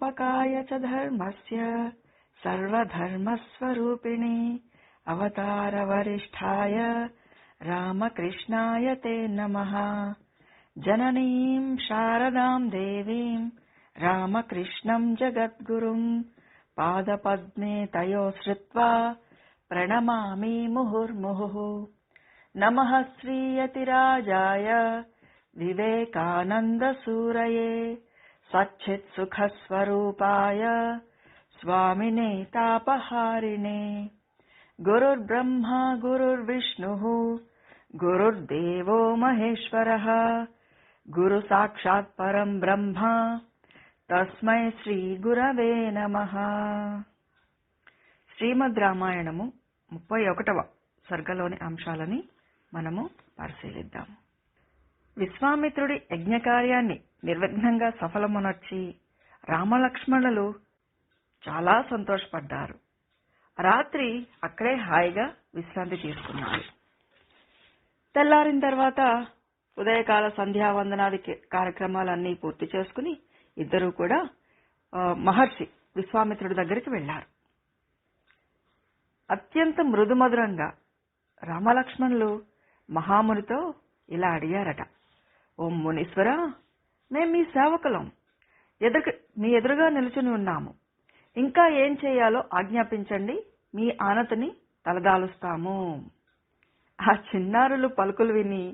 संस्थापकाय च धर्मस्य सर्वधर्मस्वरूपिणे अवतारवरिष्ठाय रामकृष्णाय ते नमः। जननीं शारदां देवीं रामकृष्णं जगद्गुरुं पादपद्मे तयो श्रुत्वा प्रणमामि मुहुर्मुहुः। नमः श्रीयतिराजाय विवेकानन्दसूरये सच्चित्सुखस्वरूपाय स्वामिने तापहारिणे। गुरुर्ब्रह्मा गुरुर्विष्णुः गुरुर्देवो महेश्वरः गुरुसाक्षात् परं ब्रह्म तस्मै శ్రీగురవే నమః। శ్రీమద్ రామాయణము 31వ సర్గలోని అంశాలని మనము పరిశీలిద్దాం. విశ్వామిత్రుడి యజ్ఞకార్యాన్ని నిర్విఘ్నంగా సఫలమునర్చి రామలక్ష్మణులు చాలా సంతోషపడ్డారు. రాత్రి అక్కడే హాయిగా విశ్రాంతి తీసుకున్నారు. తెల్లారిన తర్వాత ఉదయకాల సంధ్యావందనాది కార్యక్రమాలన్నీ పూర్తి చేసుకుని ఇద్దరూ కూడా మహర్షి విశ్వామిత్రుడి దగ్గరికి వెళ్లారు. అత్యంత మృదుమధురంగా రామలక్ష్మణులు మహామునితో ఇలా అడిగారట. ఓం మునీశ్వర, మేం మీ సేవకులం, మీ ఎదురుగా నిలుచుని ఉన్నాము. ఇంకా ఏం చేయాలో ఆజ్ఞాపించండి, మీ ఆనతిని తలదాలుస్తాము. ఆ చిన్నారులు పలుకులు విని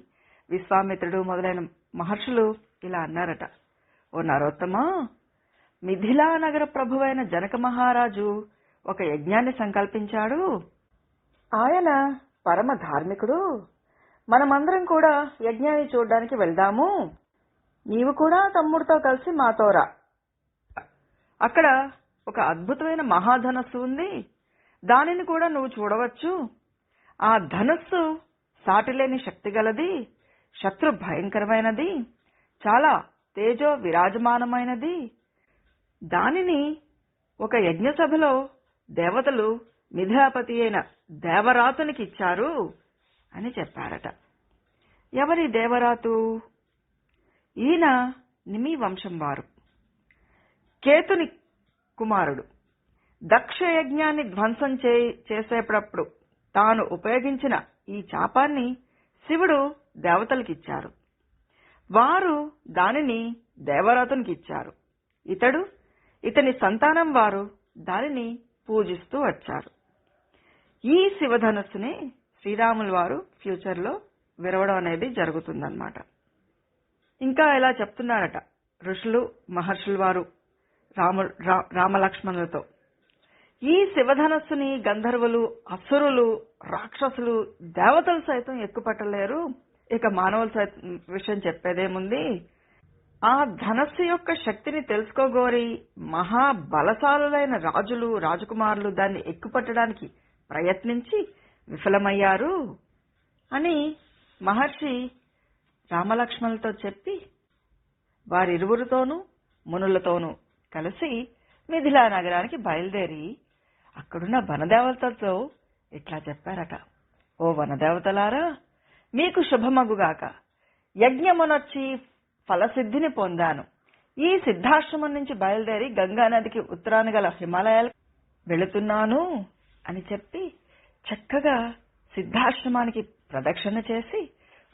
విశ్వామిత్రుడు మొదలైన మహర్షులు ఇలా అన్నారట. ఓ నరోత్తమా, మిథిలా నగర ప్రభువైన జనక మహారాజు ఒక యజ్ఞాన్ని సంకల్పించాడు. ఆయన పరమ ధార్మికుడు. మనమందరం కూడా యజ్ఞాన్ని చూడడానికి వెళ్దాము. నీవు కూడా తమ్ముడితో కలిసి మాతోరా. అక్కడ ఒక అద్భుతమైన మహాధనస్సు ఉంది. దానిని కూడా నువ్వు చూడవచ్చు. ఆ ధనస్సు సాటిలేని శక్తి గలది, శత్రు భయంకరమైనది, చాలా తేజో విరాజమానమైనది. దానిని ఒక యజ్ఞసభలో దేవతలు మిథిలాపతి అయిన దేవరాతునికి ఇచ్చారు అని చెప్పారట. ఎవరి దేవరాతు? ఈయన నిమి వంశం వారు, కేతుని కుమారుడు. దక్ష యజ్ఞాన్ని ధ్వంసం చేసేటప్పుడు తాను ఉపయోగించిన ఈ చాపాన్ని శివుడు దేవతలకిచ్చారు. వారు దానిని దేవరాతునికి ఇచ్చారు. ఇతని సంతానం వారు దానిని పూజిస్తూ వచ్చారు. ఈ శివధనస్సుని శ్రీరాముల వారు ఫ్యూచర్ లో విరవడం అనేది జరుగుతుందన్నమాట. ఇంకా ఇలా చెప్తున్నారట ఋషులు మహర్షుల వారు రామలక్ష్మణులతో. ఈ శివధనస్సుని గంధర్వులు, అసురులు, రాక్షసులు, దేవతలు సైతం ఎక్కుపట్టలేరు. ఇక మానవుల విషయం చెప్పేదేముంది. ఆ ధనస్సు యొక్క శక్తిని తెలుసుకోగోరి మహాబలశాలులైన రాజులు, రాజకుమారులు దాన్ని ఎక్కుపట్టడానికి ప్రయత్నించి విఫలమయ్యారు అని మహర్షి రామలక్ష్మణులతో చెప్పి వారిరువురితోనూ మునులతోనూ కలిసి మిథిలా నగరానికి బయలుదేరి అక్కడున్న వనదేవతలతో ఇట్లా చెప్పారట. ఓ వనదేవతలారా, మీకు శుభమగుగాక. యజ్ఞమునర్చి ఫలసిద్ధిని పొందాను. ఈ సిద్ధాశ్రమం నుంచి బయలుదేరి గంగానదికి ఉత్తరాన గల హిమాలయాలకు వెళుతున్నాను అని చెప్పి చక్కగా సిద్ధాశ్రమానికి ప్రదక్షిణ చేసి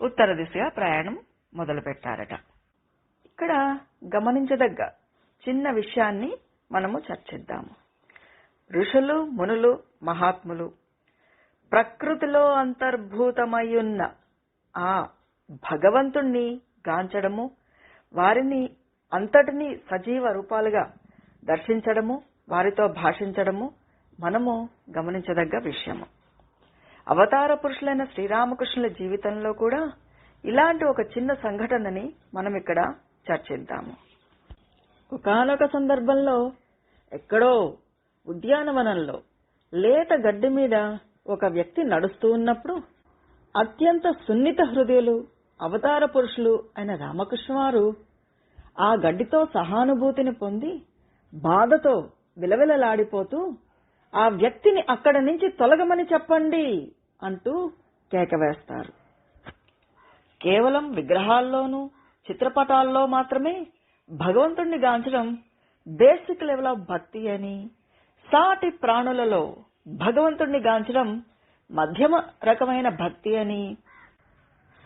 ఉత్తర దిశగా ప్రయాణం మొదలుపెట్టారట. ఇక్కడ గమనించదగ్గ చిన్న విషయాన్ని మనము చర్చిద్దాము. ఋషులు, మునులు, మహాత్ములు ప్రకృతిలో అంతర్భూతమయ్యున్న ఆ భగవంతుణ్ణి గాంచడము, వారిని అంతటినీ సజీవ రూపాలుగా దర్శించడము, వారితో భాషించడము మనము గమనించదగ్గ విషయము. అవతార పురుషులైన శ్రీరామకృష్ణుల జీవితంలో కూడా ఇలాంటి ఒక చిన్న సంఘటనని మనం ఇక్కడ చర్చిద్దాము. ఒకానొక సందర్భంలో ఎక్కడో ఉద్యానవనంలో లేత గడ్డి మీద ఒక వ్యక్తి నడుస్తూ ఉన్నప్పుడు అత్యంత సున్నిత హృదయులు, అవతార పురుషులు అయిన రామకృష్ణ వారు ఆ గడ్డితో సహానుభూతిని పొంది బాధతో విలవిలలాడిపోతూ ఆ వ్యక్తిని అక్కడి నుంచి తొలగమని చెప్పండి అంటూ కేక వేస్తారు. కేవలం విగ్రహాల్లోనూ చిత్రపటాల్లో మాత్రమే భగవంతుణ్ణి గాంచడం బేసిక్ లెవెల్ ఆఫ్ భక్తి అని, సాటి ప్రాణులలో భగవంతుణ్ణి గాంచడం మధ్యమ రకమైన భక్తి అని,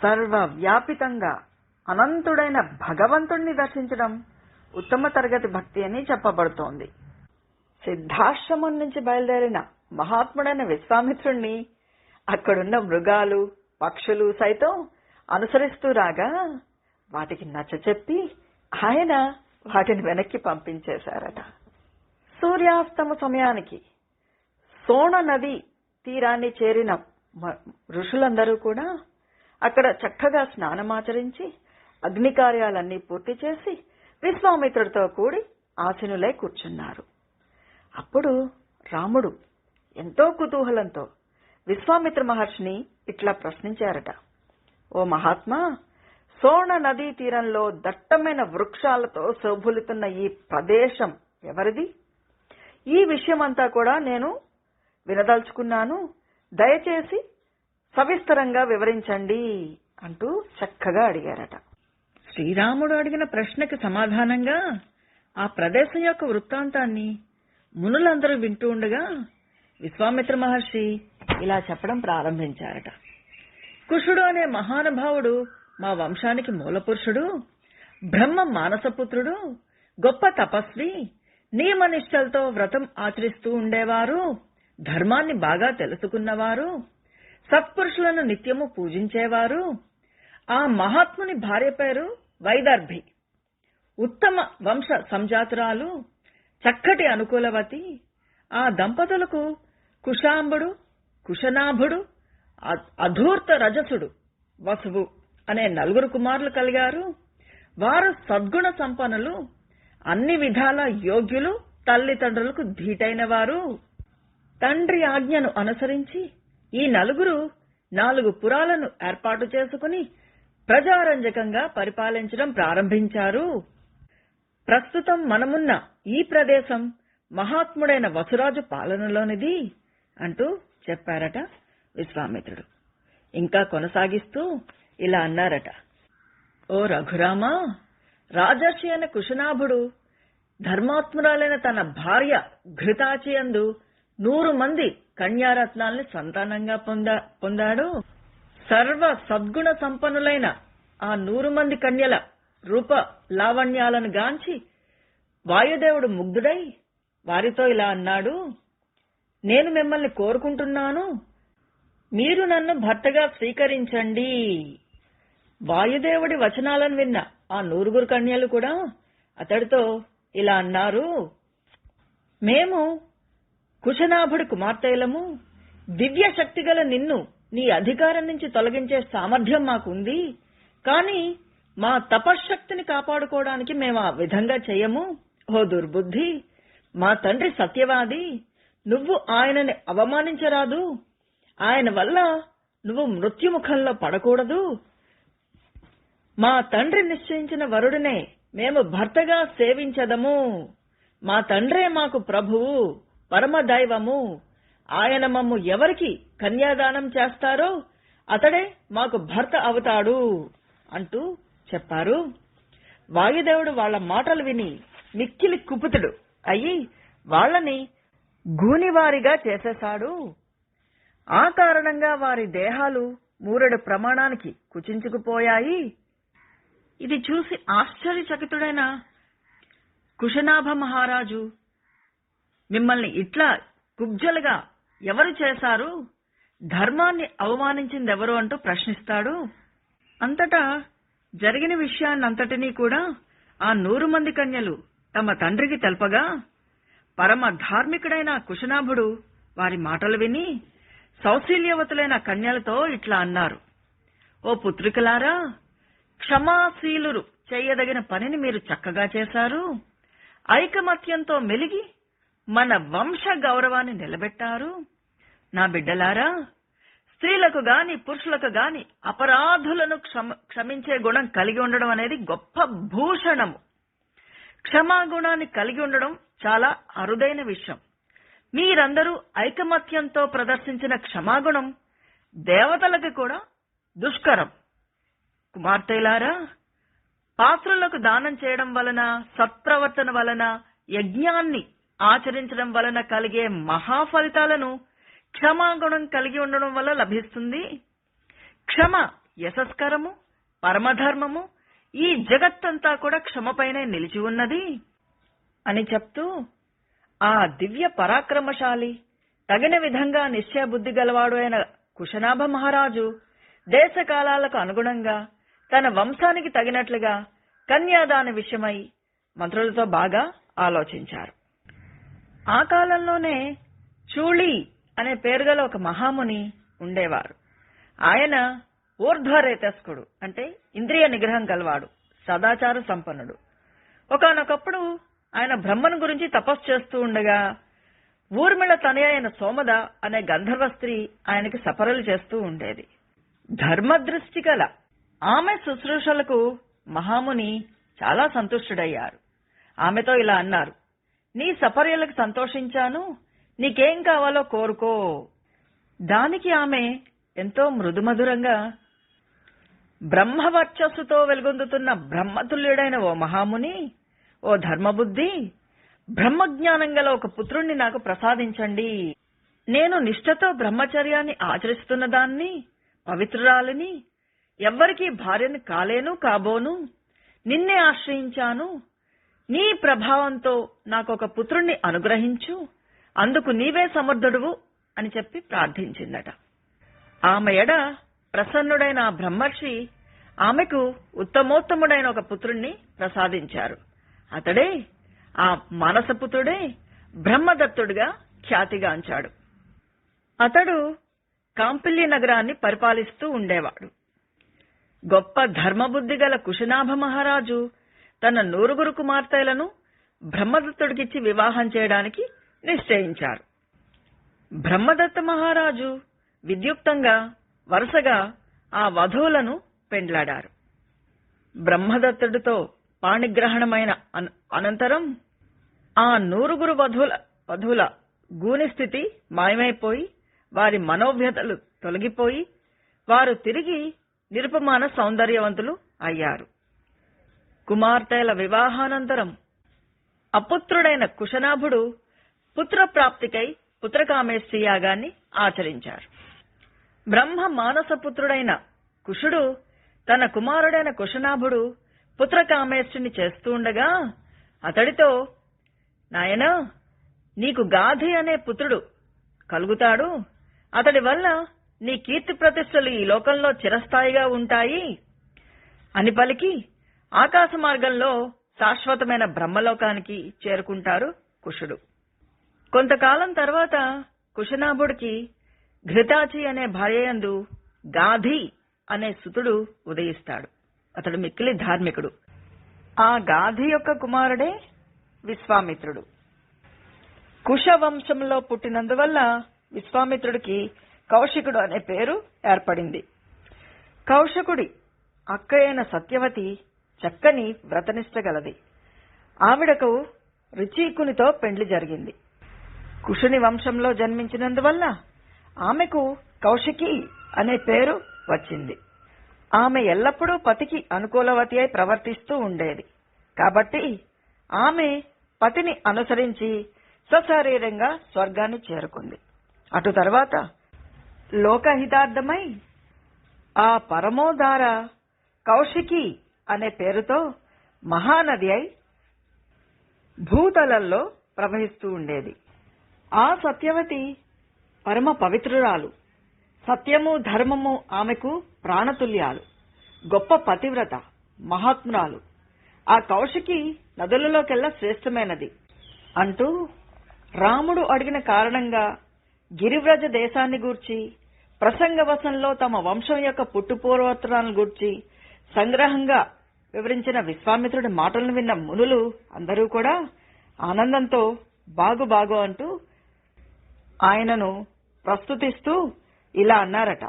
సర్వవ్యాపితంగా అనంతుడైన భగవంతుణ్ణి దర్శించడం ఉత్తమ తరగతి భక్తి అని చెప్పబడుతోంది. సిద్ధాశ్రమం నుంచి బయలుదేరిన మహాత్ముడైన విశ్వామిత్రుణ్ణి అక్కడున్న మృగాలు, పక్షులు సైతం అనుసరిస్తూ రాగా వాటికి నచ్చచెప్పి ఆయన వాటిని వెనక్కి పంపించేశారట. సూర్యాస్తమ సమయానికి సోణ నది తీరాన్ని చేరిన ఋషులందరూ కూడా అక్కడ చక్కగా స్నానమాచరించి అగ్ని కార్యాలన్నీ పూర్తి చేసి విశ్వామిత్రుడితో కూడి ఆసీనులై కూర్చున్నారు. అప్పుడు రాముడు ఎంతో కుతూహలంతో విశ్వామిత్ర మహర్షిని ఇట్లా ప్రశ్నించారట. ఓ మహాత్మా, సోణ నదీ తీరంలో దట్టమైన వృక్షాలతో శోభిల్లుతున్న ఈ ప్రదేశం ఎవరిది? ఈ విషయమంతా కూడా నేను వినదలుచుకున్నాను, దయచేసి సవిస్తరంగా వివరించండి అంటూ చక్కగా అడిగారట. శ్రీరాముడు అడిగిన ప్రశ్నకి సమాధానంగా ఆ ప్రదేశం యొక్క వృత్తాంతాన్ని మునులందరూ వింటూ ఉండగా విశ్వామిత్ర మహర్షి ఇలా చెప్పడం ప్రారంభించారట. కుషుడు అనే మహానుభావుడు మా వంశానికి మూలపురుషుడు, బ్రహ్మ మానసపుత్రుడు, గొప్ప తపస్వి, నియమనిష్టలతో వ్రతం ఆచరిస్తూ ఉండేవారు, ధర్మాన్ని బాగా తెలుసుకున్నవారు, సత్పురుషులను నిత్యము పూజించేవారు. ఆ మహాత్ముని భార్య పేరు వైదర్భి. ఉత్తమ వంశ సంజాతురాలు, చక్కటి అనుకూలవతి. ఆ దంపతులకు కుశాంబుడు, కుశనాభుడు, అధూర్త రజసుడు, వసువు అనే 4 కుమారులు కలిగారు. వారు సద్గుణ సంపన్నులు, అన్ని విధాల యోగ్యులు, తల్లిదండ్రులకు ధీటైన వారు. తండ్రి ఆజ్ఞను అనుసరించి ఈ 4 పురాలను ఏర్పాటు చేసుకుని ప్రజారంజకంగా పరిపాలించడం ప్రారంభించారు. ప్రస్తుతం మనమున్న ఈ ప్రదేశం మహాత్ముడైన వసురాజు పాలనలోనిది అంటూ చెప్పారట విశ్వామిత్రుడు. ఇంకా కొనసాగిస్తూ ఇలా అన్నారట. ఓ రఘురామా, రాజర్షి అయిన కుశనాభుడు ధర్మాత్మురాలైన తన భార్య ఘృతాచియందు 100 మంది కన్యారత్నాల్ని సంతానంగా పొందాడు. సర్వ సద్గుణ సంపన్నులైన ఆ 100 మంది కన్యల రూప లావణ్యాలను గాంచి వాయుదేవుడు ముగ్ధుడై వారితో ఇలా అన్నాడు. నేను మిమ్మల్ని కోరుకుంటున్నాను, మీరు నన్ను భర్తగా స్వీకరించండి. వాయుదేవుడి వచనాలను విన్న ఆ 100 కన్యలు కూడా అతడితో ఇలా అన్నారు. మేము కుశనాభుడి కుమార్తెలము. దివ్య శక్తి గల నిన్ను నీ అధికారం నుంచి తొలగించే సామర్థ్యం మాకుంది. కాని మా తపశ్శక్తిని కాపాడుకోవడానికి మేము ఆ విధంగా చెయ్యము. ఓ దుర్బుద్ధి, మా తండ్రి సత్యవాది, నువ్వు ఆయనని అవమానించరాదు. ఆయన వల్ల నువ్వు మృత్యుముఖంలో పడకూడదు. మా తండ్రి నిశ్చయించిన వరుడినే మేము భర్తగా సేవించదము. మా తండ్రే మాకు ప్రభువు, పరమదైవము. ఆయన మమ్ము ఎవరికి కన్యాదానం చేస్తారో అతడే మాకు భర్త అవుతాడు అంటూ చెప్పారు. వాయుదేవుడు వాళ్ల మాటలు విని మిక్కిలి కుపితుడు అయ్యి వాళ్లని గూనివారిగా చేసేశాడు. ఆ కారణంగా వారి దేహాలు 3 ప్రమాణానికి కుచించుకుపోయాయి. ఇది చూసి ఆశ్చర్యచకితుడైన కుశనాభ మహారాజు, మిమ్మల్ని ఇట్లా కుబ్జలుగా ఎవరు చేశారు? ధర్మాన్ని అవమానించిందెవరు అంటూ ప్రశ్నిస్తాడు. అంతటా జరిగిన విషయాన్నంతటినీ కూడా ఆ 100 మంది కన్యలు తమ తండ్రికి తెల్పగా పరమ ధార్మికుడైన కుశనాభుడు వారి మాటలు విని సౌశీల్యవతులైన కన్యలతో ఇట్లా అన్నారు. ఓ పుత్రికలారా, క్షమాశీలురు చేయదగిన పనిని మీరు చక్కగా చేశారు. ఐకమత్యంతో మెలిగి మన వంశ గౌరవాన్ని నిలబెట్టారు. నా బిడ్డలారా, స్త్రీలకు గాని పురుషులకు గాని అపరాధులను క్షమించే గుణం కలిగి ఉండడం అనేది గొప్ప భూషణము. క్షమాగుణాన్ని కలిగి ఉండడం చాలా అరుదైన విషయం. మీరందరూ ఐకమత్యంతో ప్రదర్శించిన క్షమాగుణం దేవతలకు కూడా దుష్కరం. కుమార్తెలారా, పాత్రులకు దానం చేయడం వలన, సత్ప్రవర్తన వలన యజ్ఞాన్ని ఆచరించడం వలన కలిగే మహాఫలితాలను క్షమాగుణం కలిగి ఉండడం వల్ల లభిస్తుంది. క్షమ యశస్కరము, పరమధర్మము, ఈ జగత్తంతా కూడా క్షమపైనే నిలిచి ఉన్నది అని చెప్తూ ఆ దివ్య పరాక్రమశాలి, తగిన విధంగా నిశ్చయబుద్ధి గలవాడు అయిన కుశనాభ మహారాజు దేశకాలాలకు అనుగుణంగా తన వంశానికి తగినట్లుగా కన్యాదాన విషయమై మంత్రులతో బాగా ఆలోచించారు. ఆ కాలంలోనే చూళి అనే పేరుగల ఒక మహాముని ఉండేవారు. ఆయన ఊర్ధ్వరేతస్కుడు, అంటే ఇంద్రియ నిగ్రహం గలవాడు, సదాచార సంపన్నుడు. ఒకానొకప్పుడు ఆయన బ్రహ్మను గురించి తపస్సు చేస్తూ ఉండగా ఊర్మిళ తనయ అయిన సోమద అనే గంధర్వ స్త్రీ ఆయనకి సపరలు చేస్తూ ఉండేది. ధర్మదృష్టి గల ఆమె శుశ్రూషలకు మహాముని చాలా సంతుష్టుడయ్యారు. ఆమెతో ఇలా అన్నారు, నీ సపర్యలకు సంతోషించాను, నీకేం కావాలో కోరుకో. దానికి ఆమె ఎంతో మృదుమధురంగా, బ్రహ్మవర్చస్సుతో వెలుగొందుతున్న బ్రహ్మతుల్యుడైన ఓ మహాముని, ఓ ధర్మబుద్ధి, బ్రహ్మజ్ఞానం గల ఒక పుత్రుణ్ణి నాకు ప్రసాదించండి. నేను నిష్ఠతో బ్రహ్మచర్యాన్ని ఆచరిస్తున్న దాన్ని, పవిత్రురాలిని, ఎవ్వరికీ భార్యని కాలేను కాబోను, నిన్నే ఆశ్రయించాను. నీ ప్రభావంతో నాకొక పుత్రుణ్ణి అనుగ్రహించు, అందుకు నీవే సమర్థుడువు అని చెప్పి ప్రార్థించిందట. ఆమె ఎడ ప్రసన్నుడైన ఆ బ్రహ్మర్షి ఆమెకు ఉత్తమోత్తముడైన ఒక పుత్రుణ్ణి ప్రసాదించారు. అతడే, ఆ మానసపుత్రుడే బ్రహ్మదత్తుడిగా ఖ్యాతిగాంచాడు. అతడు కాంపిల్య నగరాన్ని పరిపాలిస్తూ ఉండేవాడు. గొప్ప ధర్మబుద్ధి గల కుశనాభ మహారాజు తన 9 కుమార్తెలను బ్రహ్మదత్తుడికిచ్చి వివాహం చేయడానికి నిశ్చయించారు. బ్రహ్మదత్త మహారాజు విద్యుక్తంగా వరుసగా ఆ వధువులను పెండ్లాడారు. బ్రహ్మదత్తుడితో పాణిగ్రహణమైన అనంతరం ఆ 9 వధువుల గూని స్థితి మాయమైపోయి వారి మనోవ్యతలు తొలగిపోయి వారు తిరిగి నిరుపమాన సౌందర్యవంతులు అయ్యారు. కుమార్తెల వివాహానంతరం అపుత్రుడైన కుశనాభుడు పుత్రప్రాప్తికై పుత్రకామేష్టి యాగాన్ని ఆచరించారు. బ్రహ్మ మానసపుత్రుడైన కుశుడు తన కుమారుడైన కుశనాభుడు పుత్రకామేష్టిని చేస్తూ ఉండగా అతడితో, నాయనా, నీకు గాధి అనే పుత్రుడు కలుగుతాడు, అతడి వల్ల నీ కీర్తి ప్రతిష్టలు ఈ లోకంలో చిరస్థాయిగా ఉంటాయి అని పలికి ఆకాశ మార్గంలో శాశ్వతమైన బ్రహ్మలోకానికి చేరుకుంటారు కుశుడు. కొంతకాలం తర్వాత కుశనాభుడికి ఘృతాచి అనే భార్యయందు గాధి అనే సుతుడు ఉదయిస్తాడు. అతడు మిక్కిలి ధార్మికుడు. ఆ గాధి యొక్క కుమారుడే విశ్వామిత్రుడు. కుశవంశంలో పుట్టినందువల్ల విశ్వామిత్రుడికి కౌశికుడు అనే పేరు ఏర్పడింది. కౌశకుడి అక్క అయిన సత్యవతి చక్కని వ్రతనిష్ట గలది. ఆవిడకు రుచీకునితో పెండ్లి జరిగింది. కుశుని వంశంలో జన్మించినందువల్ల ఆమెకు కౌశికి అనే పేరు వచ్చింది. ఆమె ఎల్లప్పుడూ పతికి అనుకూలవతి అయి ప్రవర్తిస్తూ ఉండేది. కాబట్టి ఆమె పతిని అనుసరించి సశరీరంగా స్వర్గాన్ని చేరుకుంది. అటు తర్వాత లోకహితార్థమై ఆ పరమోదార కౌశికి అనే పేరుతో మహానది అయి భూతలంలో ప్రవహిస్తూ ఉండేది. ఆ సత్యవతి పరమ పవిత్రురాలు. సత్యము ధర్మము ఆమెకు ప్రాణతుల్యాలు. గొప్ప పతివ్రత, మహాత్మురాలు. ఆ కౌశికి నదులలోకెల్లా శ్రేష్టమైనది అంటూ రాముడు అడిగిన కారణంగా గిరివ్రజ దేశాన్ని గూర్చి, ప్రసంగవశంలో తమ వంశం యొక్క పుట్టుపూర్వోత్తరాలను గూర్చి సంగ్రహంగా వివరించిన విశ్వామిత్రుడి మాటలను విన్న మునులు అందరూ కూడా ఆనందంతో బాగు బాగు అంటూ ఆయనను ప్రస్తుతిస్తూ ఇలా అన్నారట.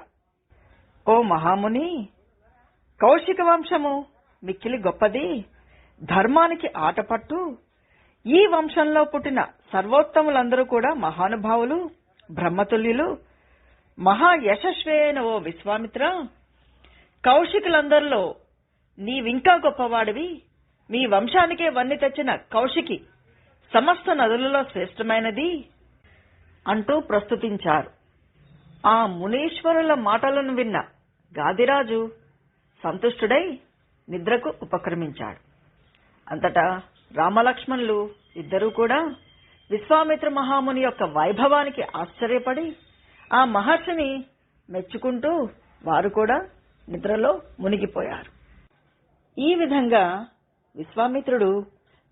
ఓ మహాముని, కౌశిక వంశము మిక్కిలి గొప్పది, ధర్మానికి ఆటపట్టు. ఈ వంశంలో పుట్టిన సర్వోత్తములందరూ కూడా మహానుభావులు, బ్రహ్మతుల్యులు, మహా యశస్వి అయిన ఓ విశ్వామిత్ర, కౌశికులందరిలో నీవింకా గొప్పవాడివి. మీ వంశానికే వన్ని తెచ్చిన కౌశికి సమస్త నదులలో శ్రేష్టమైనది అంటూ ప్రస్తుతించారు. ఆ మునీశ్వరుల మాటలను విన్న గాదిరాజు సంతుష్టుడై నిద్రకు ఉపక్రమించాడు. అంతటా రామలక్ష్మణులు ఇద్దరూ కూడా విశ్వామిత్ర మహాముని యొక్క వైభవానికి ఆశ్చర్యపడి ఆ మహర్షిని మెచ్చుకుంటూ వారు కూడా నిద్రలో మునిగిపోయారు. ఈ విధంగా విశ్వామిత్రుడు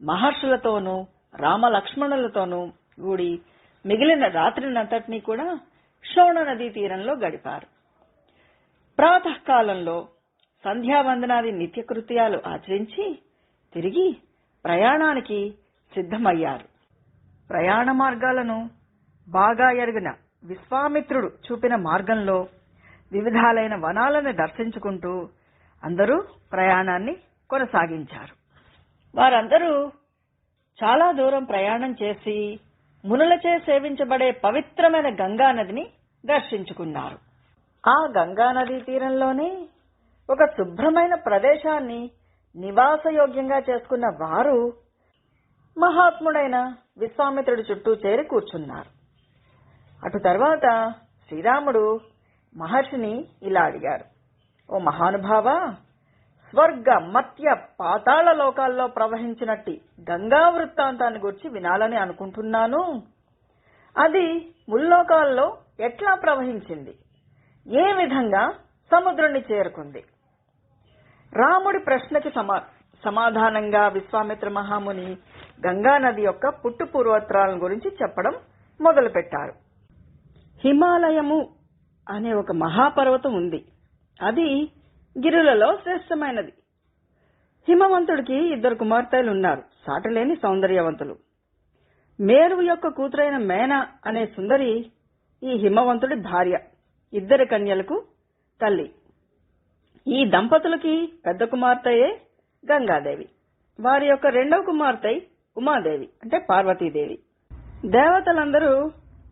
మహర్షులతోనూ రామలక్ష్మణులతోనూ కూడి మిగిలిన రాత్రినంతటినీ కూడా శోణ నదీ తీరంలో గడిపారు. ప్రాతకాలంలో సంధ్యావందనాది నిత్యకృత్యాలు ఆచరించి తిరిగి ప్రయాణానికి సిద్ధమయ్యారు. ప్రయాణ మార్గాలను బాగా ఎరిగిన విశ్వామిత్రుడు చూపిన మార్గంలో వివిధాలైన వనాలను దర్శించుకుంటూ అందరూ ప్రయాణాన్ని కొనసాగించారు. వారందరూ చాలా దూరం ప్రయాణం చేసి మునులచే సేవించబడే పవిత్రమైన గంగా నదిని దర్శించుకున్నారు. ఆ గంగా నదీ తీరంలోనే ఒక శుభ్రమైన ప్రదేశాన్ని నివాసయోగ్యంగా చేసుకున్న వారు మహాత్ముడైన విశ్వామిత్రుడి చుట్టూ చేరి కూర్చున్నారు. అటు తర్వాత శ్రీరాముడు మహర్షిని ఇలా అడిగారు: ఓ మహానుభావ, స్వర్గ మత్య పాతాళ లోకాల్లో ప్రవహించినట్టి గంగా వృత్తాంతాన్ని గురించి వినాలని అనుకుంటున్నాను. అది ముల్లోకాల్లో ఎట్లా ప్రవహించింది, ఏ విధంగా సముద్రుణ్ణి చేరుకుంది? రాముడి ప్రశ్నకి సమాధానంగా విశ్వామిత్ర మహాముని గంగా నది యొక్క పుట్టు పూర్వోత్తరాల గురించి చెప్పడం మొదలుపెట్టారు. హిమాలయము అనే ఒక మహాపర్వతం ఉంది. అది గిరులలో శ్రేష్టమైనది. హిమవంతుడికి 2 కుమార్తెలు ఉన్నారు, సాటిలేని సౌందర్యవంతులు. మేరువు యొక్క కూతురైన మేన అనే సుందరి ఈ హిమవంతుడి భార్య, 2 కన్యలకు తల్లి. ఈ దంపతులకి పెద్ద కుమార్తెయే గంగాదేవి, వారి యొక్క 2వ కుమార్తె ఉమాదేవి అంటే పార్వతీదేవి. దేవతలందరూ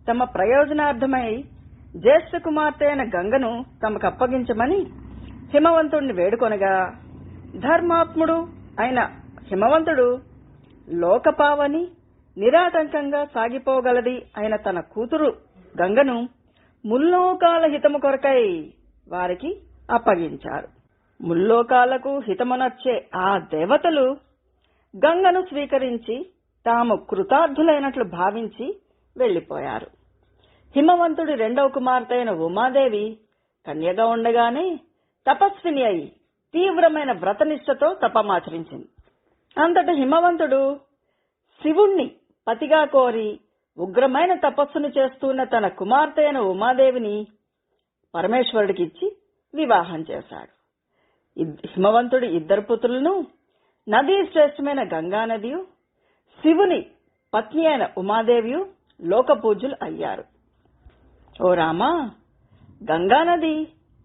తమ ప్రయోజనార్థమై జ్యేష్ఠ కుమార్తె అయిన గంగను తమకు అప్పగించమని హిమవంతుడిని వేడుకొనగా, ధర్మాత్ముడు అయిన హిమవంతుడు లోకపావని నిరాటంకంగా సాగిపోగలది అయిన తన కూతురు గంగను ముల్లోకాల హితము కొరకై వారికి అప్పగించారు. ముల్లోకాలకు హితమునొచ్చే ఆ దేవతలు గంగను స్వీకరించి తాము కృతార్థులైనట్లు భావించి వెళ్లిపోయారు. హిమవంతుడి 2వ కుమార్తె అయిన ఉమాదేవి కన్యగా ఉండగానే తపస్విని అయి తీవ్రమైన వ్రతనిష్టతో తపమాచరించింది. అంతట హిమవంతుడు శివుణ్ణి పతిగా కోరి ఉగ్రమైన తపస్సును చేస్తున్న తన కుమార్తె అయిన ఉమాదేవిని పరమేశ్వరుడికిచ్చి వివాహం చేశాడు. హిమవంతుడి 2 పుత్రులను నదీ శ్రేష్టమైన గంగానదియు శివుని పత్ని అయిన ఉమాదేవియు లోకపూజ్యులు అయ్యారు. ఓ రామా, గంగానది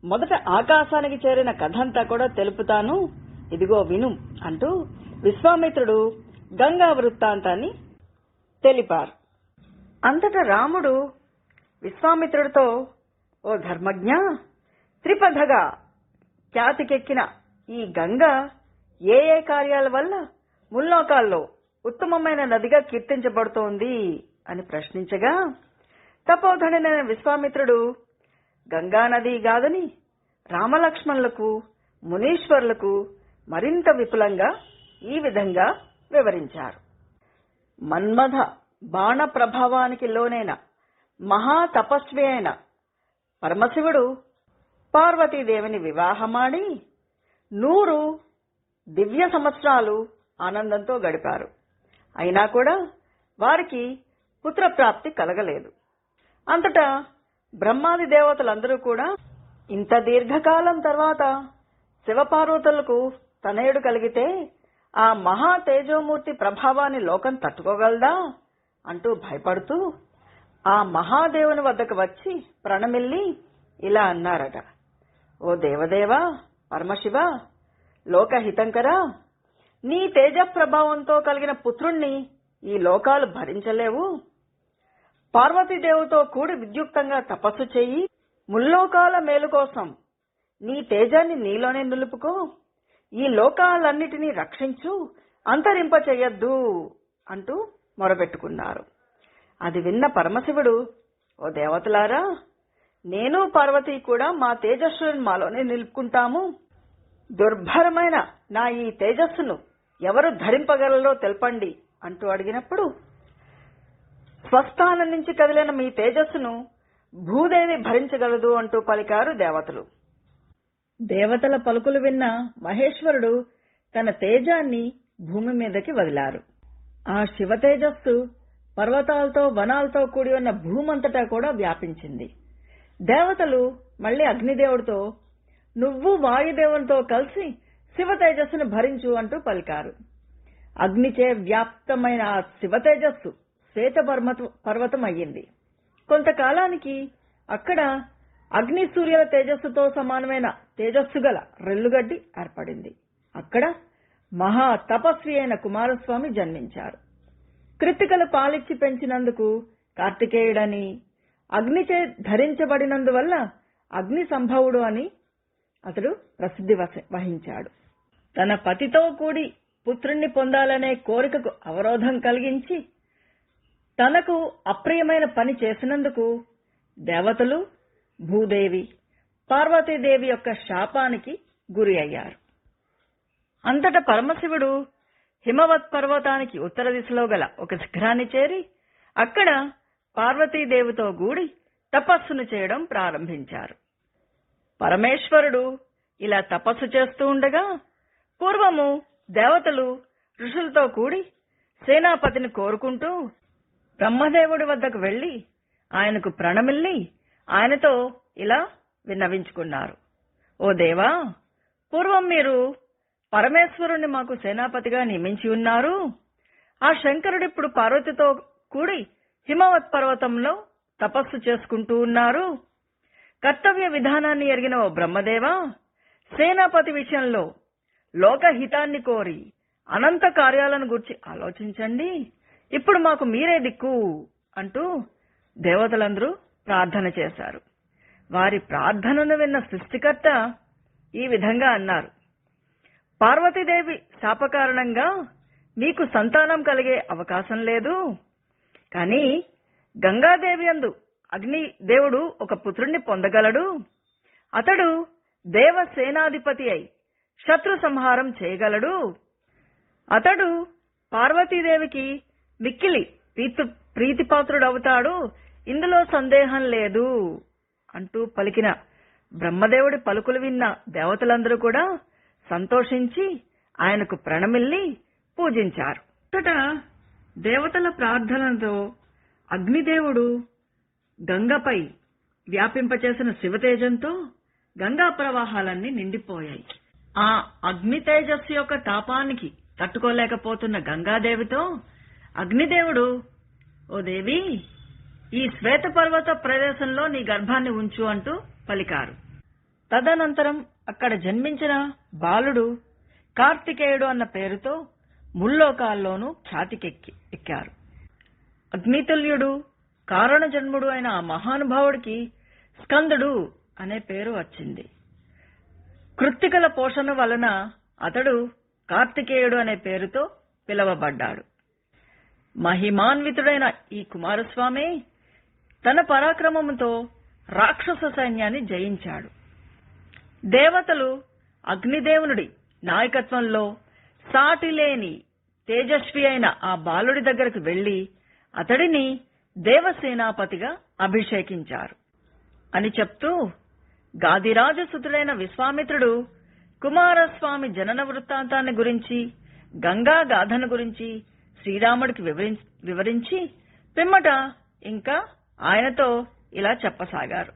మొదట ఆకాశానికి చేరిన కథంతా కూడా తెలుపుతాను, ఇదిగో విను అంటూ విశ్వామిత్రుడు గంగా వృత్తాంతాన్ని తెలిపారు. అంతటా రాముడు విశ్వామిత్రుడితో, ఓ ధర్మజ్ఞ, త్రిపథగా ఖ్యాతికెక్కిన ఈ గంగ ఏ ఏ కార్యాల వల్ల ముల్లోకాల్లో ఉత్తమమైన నదిగా కీర్తించబడుతోంది అని ప్రశ్నించగా, తపోధనుడైన విశ్వామిత్రుడు గంగానది గాదని రామలక్ష్మణులకు మునీశ్వరులకు మరింత విపులంగా ఈ విధంగా వివరించారు. మన్మథ బాణ ప్రభావానికి లోనైన మహాతపస్వి అయిన పరమశివుడు పార్వతీదేవిని వివాహమాడి 100 దివ్య సంవత్సరాలు ఆనందంతో గడిపారు. అయినా కూడా వారికి పుత్రప్రాప్తి కలగలేదు. అంతటా బ్రహ్మాది దేవతలందరూ కూడా ఇంత దీర్ఘకాలం తర్వాత శివపార్వతులకు తనయుడు కలిగితే ఆ మహా తేజోమూర్తి ప్రభావాన్ని లోకం తట్టుకోగలదా అంటూ భయపడుతూ ఆ మహాదేవుని వద్దకు వచ్చి ప్రణమిల్లి ఇలా అన్నారట: ఓ దేవదేవా, పరమశివ, లోకహితంకరా, నీ తేజ ప్రభావంతో కలిగిన పుత్రుణ్ణి ఈ లోకాలు భరించలేవు. పార్వతీదేవుతో కూడి విద్యుక్తంగా తపస్సు చెయ్యి, ముల్లోకాల మేలు కోసం నీ తేజాన్ని నీలోనే నిలుపుకో, ఈ లోకాలన్నిటినీ రక్షించు, అంతరింప చెయ్యొద్దు అంటూ మొరపెట్టుకున్నారు. అది విన్న పరమశివుడు, ఓ దేవతలారా, నేను పార్వతి కూడా మా తేజస్సును మాలోనే నిలుపుకుంటాము. దుర్భరమైన నా ఈ తేజస్సును ఎవరు ధరింపగలరో తెలపండి అంటూ అడిగినప్పుడు, స్వస్థానం నుంచి కదిలిన మీ తేజస్సును భూదేవి భరించగలదు అంటూ పలికారు దేవతలు. దేవతల పలుకులు విన్న మహేశ్వరుడు తన తేజాన్ని భూమి మీదకి వదిలారు. ఆ శివ తేజస్సు పర్వతాలతో వనాలతో కూడి ఉన్న భూమంతటా కూడా వ్యాపించింది. దేవతలు మళ్లీ అగ్నిదేవుడితో, నువ్వు వాయుదేవునితో కలిసి శివ తేజస్సును భరించు అంటూ పలికారు. అగ్నిచే వ్యాప్తమైన ఆ శివ తేజస్సు శ్వేత పర్వతం అయ్యింది. కొంతకాలానికి అక్కడ అగ్ని సూర్యుల తేజస్సుతో సమానమైన తేజస్సు గల రెల్లుగడ్డి ఏర్పడింది. అక్కడ మహా తపస్వి అయిన కుమారస్వామి జన్మించారు. కృత్తికలు పాలిచ్చి పెంచినందుకు కార్తికేయుడని, అగ్నిచే ధరించబడినందువల్ల అగ్ని సంభవుడు అని అతడు ప్రసిద్ధి వహించాడు. తన పతితో కూడి పుత్రుణ్ణి పొందాలనే కోరికకు అవరోధం కలిగించి తనకు అప్రియమైన పని చేసినందుకు దేవతలు, భూదేవి, పార్వతీదేవి యొక్క శాపానికి గురి అయ్యారు. అంతటా పరమశివుడు హిమవత్ పర్వతానికి ఉత్తర దిశలో గల ఒక శిఖరాన్ని చేరి అక్కడ పార్వతీదేవితో గూడి తపస్సును చేయడం ప్రారంభించారు. పరమేశ్వరుడు ఇలా తపస్సు చేస్తూ ఉండగా పూర్వము దేవతలు ఋషులతో కూడి సేనాపతిని కోరుకుంటూ బ్రహ్మదేవుడి వద్దకు వెళ్లి ఆయనకు ప్రణమిల్లి ఆయనతో ఇలా విన్నవించుకున్నారు. ఓ దేవా, పూర్వం మీరు పరమేశ్వరుణ్ణి మాకు సేనాపతిగా నియమించి ఉన్నారు. ఆ శంకరుడిప్పుడు పార్వతితో కూడి హిమవత్ పర్వతంలో తపస్సు చేసుకుంటూ ఉన్నారు. కర్తవ్య విధానాన్ని ఎరిగిన ఓ బ్రహ్మదేవా, సేనాపతి విషయంలో లోకహితాన్ని కోరి అనంత కార్యాలను గురించి ఆలోచించండి. ఇప్పుడు మాకు మీరే దిక్కు అంటూ దేవతలందరూ ప్రార్థన చేశారు. వారి ప్రార్థనను విన్న సృష్టికర్త ఈ విధంగా అన్నారు. పార్వతీదేవి శాపకారణంగా మీకు సంతానం కలిగే అవకాశం లేదు. కానీ గంగాదేవి యందు అగ్నిదేవుడు ఒక పుత్రుణ్ణి పొందగలడు. అతడు దేవసేనాధిపతి అయి శత్రు సంహారం చేయగలడు. అతడు పార్వతీదేవికి మిక్కిలి ప్రీతిపాత్రుడవుతాడు, ఇందులో సందేహం లేదు అంటూ పలికిన బ్రహ్మదేవుడి పలుకులు విన్న దేవతలందరూ కూడా సంతోషించి ఆయనకు ప్రణమిల్లి పూజించారు. అంతటా దేవతల ప్రార్థనలతో అగ్నిదేవుడు గంగపై వ్యాపింపచేసిన శివతేజంతో గంగా ప్రవాహాలన్నీ నిండిపోయాయి. ఆ అగ్ని తేజస్సు యొక్క తాపానికి తట్టుకోలేకపోతున్న గంగాదేవితో అగ్నిదేవుడు, ఓ దేవి, ఈ శ్వేత పర్వత ప్రదేశంలో నీ గర్భాన్ని ఉంచు అంటూ పలికారు. తదనంతరం అక్కడ జన్మించిన బాలుడు కార్తికేయుడు అన్న పేరుతో ముల్లోకాల్లోనూ ఖ్యాతికెక్కారు. అగ్నితుల్యుడు, కారణజన్ముడు అయిన ఆ మహానుభావుడికి స్కందుడు అనే పేరు వచ్చింది. కృత్తికల పోషణ వలన అతడు కార్తికేయుడు అనే పేరుతో పిలువబడ్డాడు. మహిమాన్వితుడైన ఈ కుమారస్వామి తన పరాక్రమముతో రాక్షస సైన్యాన్ని జయించాడు. దేవతలు అగ్నిదేవునుడి నాయకత్వంలో సాటిలేని తేజస్వి అయిన ఆ బాలుడి దగ్గరకు వెళ్లి అతడిని దేవసేనాపతిగా అభిషేకించారు అని చెప్తూ గాదిరాజసుతుడైన విశ్వామిత్రుడు కుమారస్వామి జనన వృత్తాంతాన్ని గురించి, గంగా గాథను గురించి శ్రీరాముడికి వివరించి పిమ్మట ఇంకా ఆయనతో ఇలా చెప్పసాగారు.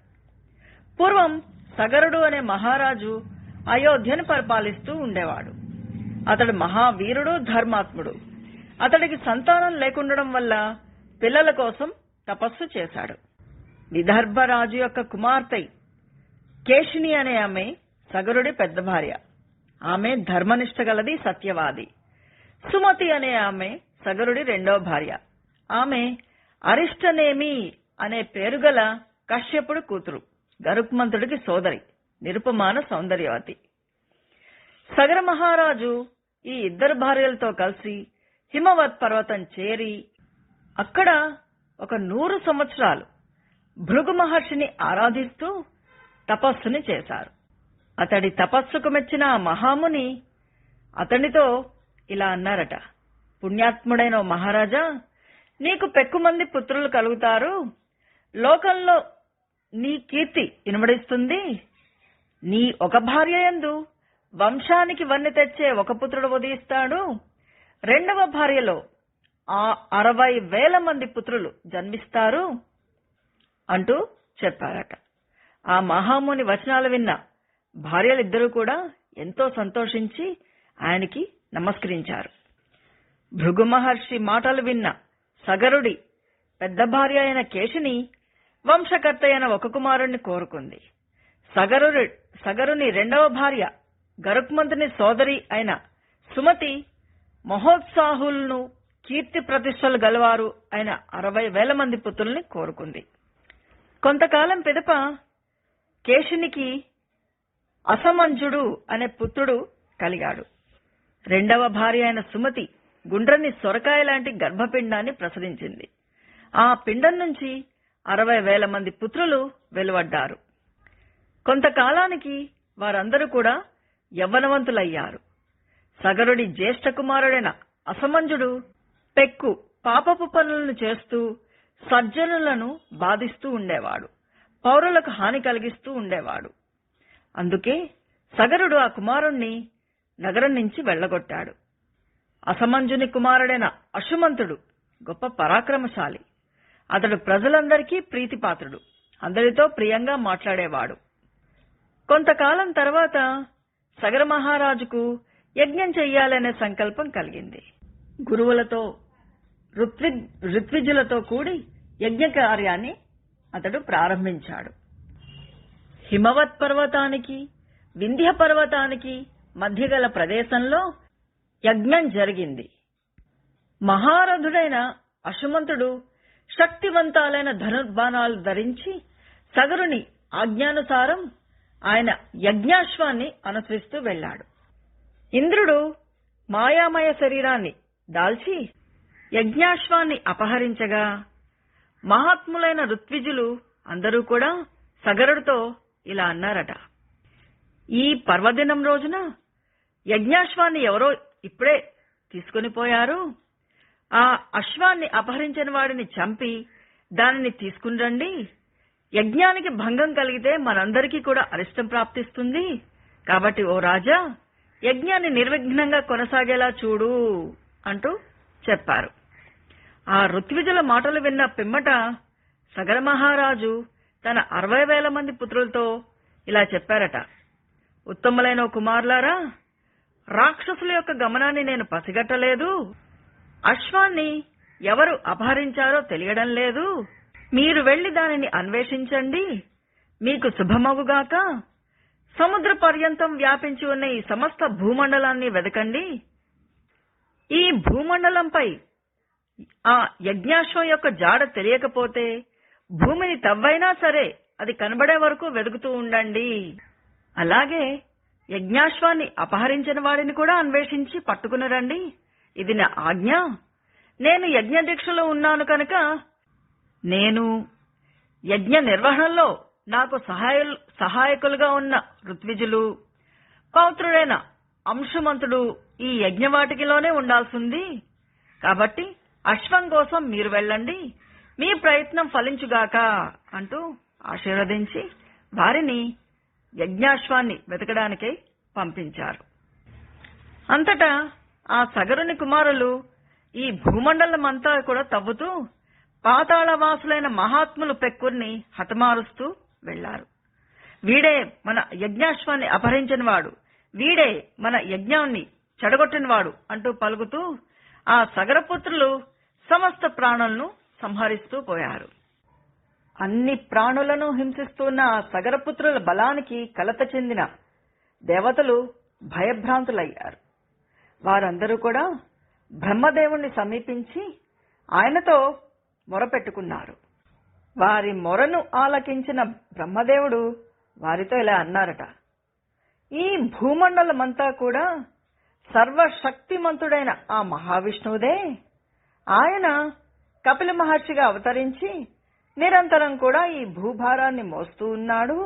పూర్వం సగరుడు అనే మహారాజు అయోధ్యను పరిపాలిస్తూ ఉండేవాడు. అతడు మహావీరుడు, ధర్మాత్ముడు. అతడికి సంతానం లేకుండడం వల్ల పిల్లల కోసం తపస్సు చేశాడు. విదర్భరాజు యొక్క కుమార్తె కేశిని అనే ఆమె సగరుడి పెద్ద భార్య. ఆమె ధర్మనిష్ట గలది, సత్యవాది. సుమతి అనే ఆమె సగరుడి రెండో భార్య. ఆమె అరిష్టనేమి అనే పేరుగల కశ్యపుడు కూతురు, గరుత్మంతుడికి సోదరి, నిరుపమాన సౌందర్యవతి. సగర మహారాజు ఈ ఇద్దరు భార్యలతో కలిసి హిమవత్ పర్వతం చేరి అక్కడ ఒక 100 సంవత్సరాలు భృగు మహర్షిని ఆరాధిస్తూ తపస్సుని చేశారు. అతడి తపస్సుకు మెచ్చిన ఆ మహాముని అతనితో ఇలా అన్నారట, పుణ్యాత్ముడైన మహారాజా, నీకు పెక్కుమంది పుత్రులు కలుగుతారు. లోకంలో నీ కీర్తి ఇనుమడిస్తుంది. నీ ఒక భార్య యందు వంశానికి వన్నె తెచ్చే ఒక పుత్రుడు ఉదయిస్తాడు. రెండవ భార్యలో 60,000 మంది పుత్రులు జన్మిస్తారు అంటూ చెప్పారట. ఆ మహాముని వచనాలు విన్న భార్యలిద్దరూ కూడా ఎంతో సంతోషించి ఆయనకి నమస్కరించారు. భృగు మహర్షి మాటలు విన్న సగరుడి పెద్ద భార్య అయిన కేశిని వంశకర్త అయిన ఒక కుమారుణ్ణి కోరుకుంది. సగరుని రెండవ భార్య గరుక్మంతుని సోదరి అయిన సుమతి మహోత్సాహులను కీర్తి ప్రతిష్టలు గలవారు అయిన 60,000 మంది పుత్రుల్ని కోరుకుంది. కొంతకాలం పిదప కేశినికి అసమంజుడు అనే పుత్రుడు కలిగాడు. రెండవ భార్య అయిన సుమతి గుండ్రని సొరకాయ లాంటి గర్భపిండాన్ని ప్రసవించింది. ఆ పిండం నుంచి 60,000 మంది పుత్రులు వెలువడ్డారు. కొంతకాలానికి వారందరూ కూడా యవ్వనవంతులయ్యారు. సగరుడి జ్యేష్ఠ కుమారుడైన అసమంజుడు పెక్కు పాపపు పనులను చేస్తూ సజ్జనులను బాధిస్తూ ఉండేవాడు. పౌరులకు హాని కలిగిస్తూ ఉండేవాడు. అందుకే సగరుడు ఆ కుమారుణ్ణి నగరం నుంచి వెళ్లగొట్టాడు. అసమంజుని కుమారుడైన అశుమంతుడు గొప్ప పరాక్రమశాలి. అతడు ప్రజలందరికీ ప్రీతిపాత్రుడు. అందరితో ప్రియంగా మాట్లాడేవాడు. కొంతకాలం తర్వాత సగర మహారాజుకు యజ్ఞం చెయ్యాలనే సంకల్పం కలిగింది. గురువులతో ఋత్విజులతో కూడి యజ్ఞ కార్యాన్ని అతడు ప్రారంభించాడు. హిమవత్ పర్వతానికి వింధ్య పర్వతానికి మధ్య గల ప్రదేశంలో యజ్ఞం జరిగింది. మహారథుడైన అశుమంతుడు శక్తివంతాలైన ధనుర్బాణాలు ధరించి సగరుని ఆజ్ఞానుసారం ఆయన యజ్ఞాశ్వాన్ని అనుసరిస్తూ వెళ్లాడు. ఇంద్రుడు మాయామయ శరీరాన్ని దాల్చి యజ్ఞాశ్వాన్ని అపహరించగా మహాత్ములైన ఋత్విజులు అందరూ కూడా సగరుడితో ఇలా అన్నారట, ఈ పర్వదినం రోజున యజ్ఞాశ్వాన్ని ఎవరో ఇప్పుడే తీసుకుని పోయారు. ఆ అశ్వాన్ని అపహరించిన వాడిని చంపి దానిని తీసుకుని రండి. యజ్ఞానికి భంగం కలిగితే మనందరికీ కూడా అరిష్టం ప్రాప్తిస్తుంది. కాబట్టి ఓ రాజా, యజ్ఞాన్ని నిర్విఘ్నంగా కొనసాగేలా చూడు అంటూ చెప్పారు. ఆ ఋత్విజుల మాటలు విన్న పిమ్మట సగర మహారాజు తన 60,000 మంది పుత్రులతో ఇలా చెప్పారట, ఉత్తములైన కుమారులారా, రాక్షసుల యొక్క గమనాన్ని నేను పసిగట్టలేదు. అశ్వాన్ని ఎవరు అపహరించారో తెలియడం లేదు. మీరు వెళ్లి దానిని అన్వేషించండి. మీకు శుభమగుగాక. సముద్ర పర్యంతం వ్యాపించి ఉన్న ఈ సమస్త భూమండలాన్ని వెదకండి. ఈ భూమండలంపై ఆ యజ్ఞాశ్వం యొక్క జాడ తెలియకపోతే భూమిని తవ్వైనా సరే అది కనబడే వరకు వెదుకుతూ ఉండండి. అలాగే యజ్ఞాశ్వాన్ని అపహరించిన వాడిని కూడా అన్వేషించి పట్టుకుని రండి. ఇది నా ఆజ్ఞ. నేను యజ్ఞ దీక్షలో ఉన్నాను కనుక నేను యజ్ఞ నిర్వహణలో నాకు సహాయకులుగా ఉన్న ఋత్విజులు, పౌత్రుడైన అంశుమంతుడు ఈ యజ్ఞవాటికిలోనే ఉండాల్సింది. కాబట్టి అశ్వం కోసం మీరు వెళ్ళండి. మీ ప్రయత్నం ఫలించుగాక అంటూ ఆశీర్వదించి వారిని యజ్ఞాశ్వాన్ని వెతకడానికై పంపించారు. అంతటా ఆ సగరుని కుమారులు ఈ భూమండలమంతా కూడా తవ్వుతూ పాతాళవాసులైన మహాత్ములు పెక్కుర్ని హతమారుస్తూ వెళ్లారు. వీడే మన యజ్ఞాశ్వాన్ని అపహరించినవాడు, వీడే మన యజ్ఞాన్ని చెడగొట్టినవాడు అంటూ పలుకుతూ ఆ సగరపుత్రులు సమస్త ప్రాణులను సంహరిస్తూ పోయారు. అన్ని ప్రాణులను హింసిస్తున్న ఆ సగరపుత్రుల బలానికి కలత చెందిన దేవతలు భయభ్రాంతులయ్యారు. వారందరూ కూడా బ్రహ్మదేవుణ్ణి సమీపించి ఆయనతో మొరపెట్టుకున్నారు. వారి మొరను ఆలకించిన బ్రహ్మదేవుడు వారితో ఇలా అన్నారట, ఈ భూమండలమంతా కూడా సర్వశక్తిమంతుడైన ఆ మహావిష్ణువుదే. ఆయన కపిల మహర్షిగా అవతరించి నిరంతరం కూడా ఈ భూభారాన్ని మోస్తూ ఉన్నాడు.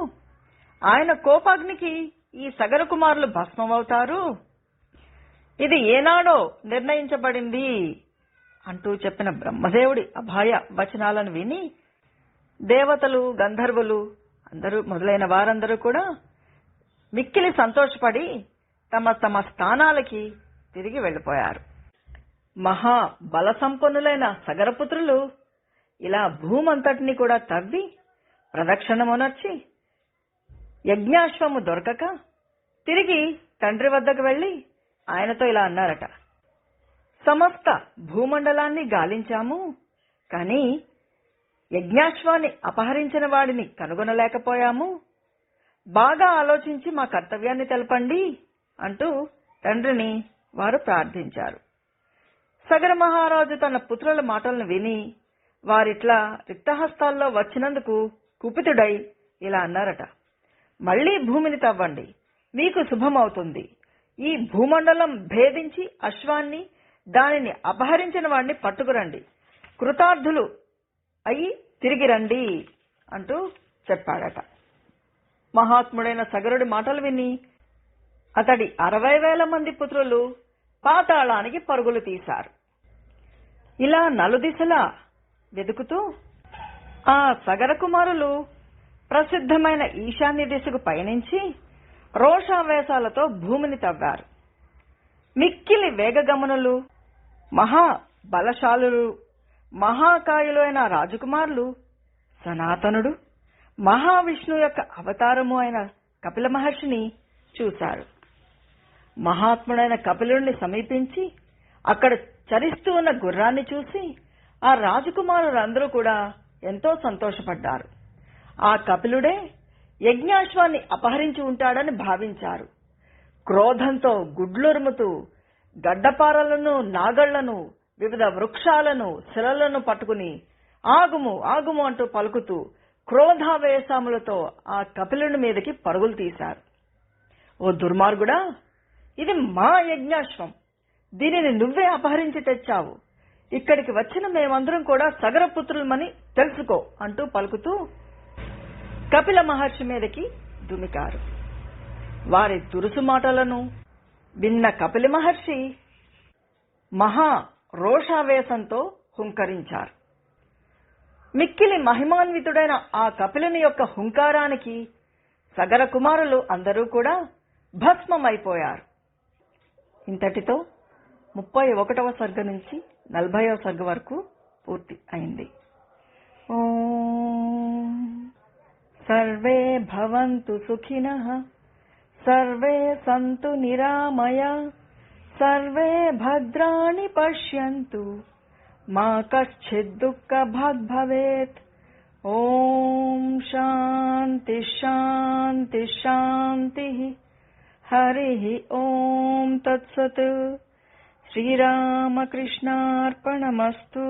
ఆయన కోపాగ్నికి ఈ సగర కుమారులు భస్మమవుతారు. ఇది ఏనాడో నిర్ణయించబడింది అంటూ చెప్పిన బ్రహ్మదేవుడి అభయ వచనాలను విని దేవతలు, గంధర్వులు అందరూ మొదలైన వారందరూ కూడా మిక్కిలి సంతోషపడి తమ తమ స్థానాలకి తిరిగి వెళ్లిపోయారు. మహా బల సంపన్నులైన సగరపుత్రులు ఇలా భూమంతటిని కూడా తవ్వి ప్రదక్షిణమునర్చి యజ్ఞాశ్వము దొరకక తిరిగి తండ్రి వద్దకు వెళ్లి ఆయనతో ఇలా అన్నారట: సమస్త భూమండలాన్ని గాలించాము, కానీ యజ్ఞాశ్వాన్ని అపహరించిన వాడిని కనుగొనలేకపోయాము. బాగా ఆలోచించి మా కర్తవ్యాన్ని తెలపండి అంటూ తండ్రిని వారు ప్రార్థించారు. సగర మహారాజు తన పుత్రుల మాటలను విని వారిట్లా రిక్తహస్తాల్లో వచ్చినందుకు కుపితుడై ఇలా అన్నారట: మళ్లీ భూమిని తవ్వండి, మీకు శుభమవుతుంది. ఈ భూమండలం భేదించి అశ్వాన్ని, దానిని అపహరించిన వాడిని పట్టుకురండి. కృతార్థులు అయి తిరిగి రండి అంటూ చెప్పాడట. మహాత్ముడైన సగరుడి మాటలు విని అతడి 60,000 మంది పుత్రులు పాతాళానికి పరుగులు తీశారు. ఇలా నలుదిశలా వెతుకుతూ ఆ సగర కుమారులు ప్రసిద్ధమైన ఈశాన్య దిశకు పయనించి రోషావేశాలతో భూమిని తవ్వారు. మిక్కిలి వేగగమనులు, మహా బలశాలులు, మహాకాయులు అయిన రాజకుమారులు సనాతనుడు, మహావిష్ణు యొక్క అవతారము అయిన కపిల మహర్షిని చూశారు. మహాత్ముడైన కపిలుడిని సమీపించి అక్కడ చరిస్తూ ఉన్న గుర్రాన్ని చూసి ఆ రాజకుమారులందరూ కూడా ఎంతో సంతోషపడ్డారు. ఆ కపిలుడే యజ్ఞాశ్వాన్ని అపహరించి ఉంటాడని భావించారు. క్రోధంతో గుడ్లురుముతూ గడ్డపారలను, నాగళ్లను, వివిధ వృక్షాలను, శిలలను పట్టుకుని ఆగుము ఆగుము అంటూ పలుకుతూ క్రోధావేశములతో ఆ కపిలుని మీదకి పరుగులు తీశారు. ఓ దుర్మార్గుడా, ఇది మా యజ్ఞాశ్వం, దీనిని నువ్వే అపహరించి తెచ్చావు. ఇక్కడికి వచ్చిన మేమందరం కూడా సగరపుత్రులమని తెలుసుకో అంటూ పలుకుతూ కపిల మహర్షి మీదకి దుమికారు. వారి దురుసు మాటలను విన్న కపిల మహర్షి మహా రోషావేశంతో హుంకరించారు. మిక్కిలి మహిమాన్వితుడైన ఆ కపిలుని యొక్క హుంకారానికి సగర కుమారులు అందరూ కూడా భస్మమైపోయారు. ఇంతటితో 31వ సర్గ నుంచి 40వ సర్గ వరకు పూర్తి అయింది. ఓం సర్వే భవంతు సుఖినః, సర్వే సంతు నిరామయా, సర్వే భద్రాణి పశ్యంతు, మా కశ్చిద్ దుఃఖభాగ్ భవేత్. ఓం శాంతి శాంతి శాంతి. హరి ఓం తత్సత్. శ్రీరామకృష్ణార్పణమస్తు.